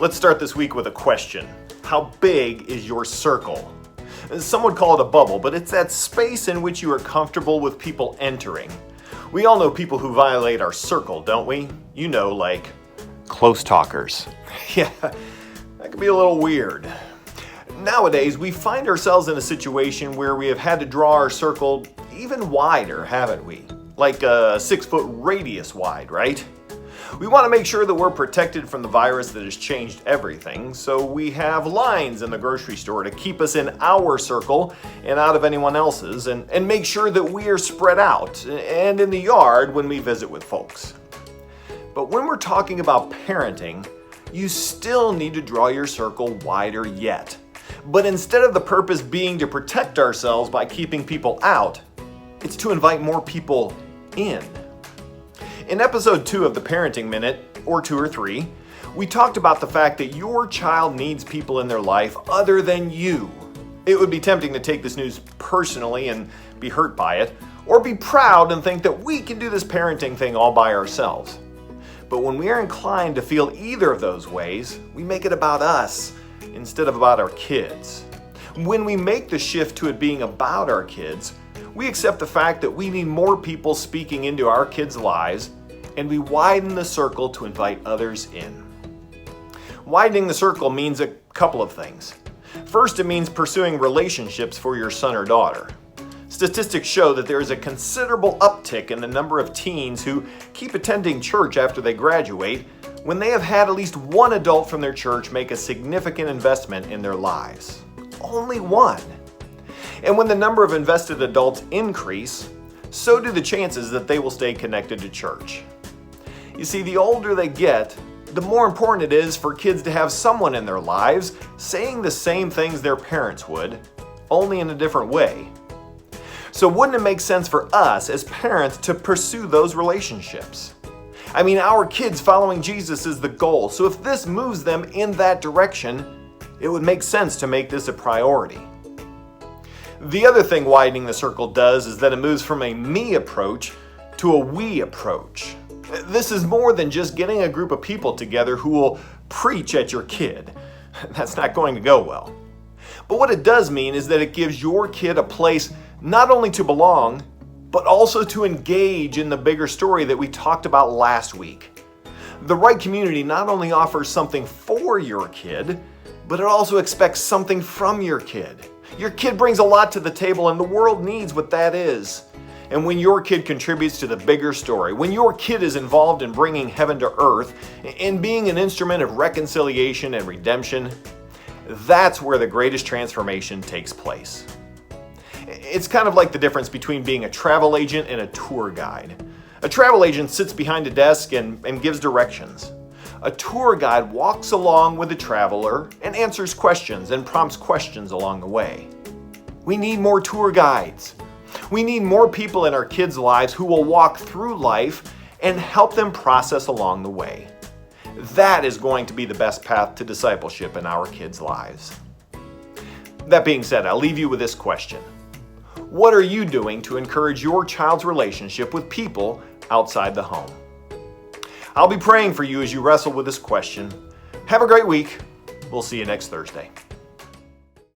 Let's start this week with a question. How big is your circle? Some would call it a bubble, but it's that space in which you are comfortable with people entering. We all know people who violate our circle, don't we? You know, like close talkers. Yeah, that can be a little weird. Nowadays, we find ourselves in a situation where we have had to draw our circle even wider, haven't we? Like a 6-foot radius wide, right? We want to make sure that we're protected from the virus that has changed everything, so we have lines in the grocery store to keep us in our circle and out of anyone else's, and make sure that we are spread out and in the yard when we visit with folks. But when we're talking about parenting, you still need to draw your circle wider yet. But instead of the purpose being to protect ourselves by keeping people out, it's to invite more people in. In episode 2 of the Parenting Minute, or 2 or 3, we talked about the fact that your child needs people in their life other than you. It would be tempting to take this news personally and be hurt by it, or be proud and think that we can do this parenting thing all by ourselves. But when we are inclined to feel either of those ways, we make it about us instead of about our kids. When we make the shift to it being about our kids, we accept the fact that we need more people speaking into our kids' lives, and we widen the circle to invite others in. Widening the circle means a couple of things. First, it means pursuing relationships for your son or daughter. Statistics show that there is a considerable uptick in the number of teens who keep attending church after they graduate when they have had at least one adult from their church make a significant investment in their lives. Only one. And when the number of invested adults increase, so do the chances that they will stay connected to church. You see, the older they get, the more important it is for kids to have someone in their lives saying the same things their parents would, only in a different way. So wouldn't it make sense for us as parents to pursue those relationships? I mean, our kids following Jesus is the goal, so if this moves them in that direction, it would make sense to make this a priority. The other thing widening the circle does is that it moves from a me approach to a we approach. This is more than just getting a group of people together who will preach at your kid. That's not going to go well. But what it does mean is that it gives your kid a place not only to belong, but also to engage in the bigger story that we talked about last week. The right community not only offers something for your kid, but it also expects something from your kid. Your kid brings a lot to the table, and the world needs what that is. And when your kid contributes to the bigger story, when your kid is involved in bringing heaven to earth, in being an instrument of reconciliation and redemption, that's where the greatest transformation takes place. It's kind of like the difference between being a travel agent and a tour guide. A travel agent sits behind a desk and gives directions. A tour guide walks along with the traveler and answers questions and prompts questions along the way. We need more tour guides. We need more people in our kids' lives who will walk through life and help them process along the way. That is going to be the best path to discipleship in our kids' lives. That being said, I'll leave you with this question. What are you doing to encourage your child's relationship with people outside the home? I'll be praying for you as you wrestle with this question. Have a great week. We'll see you next Thursday.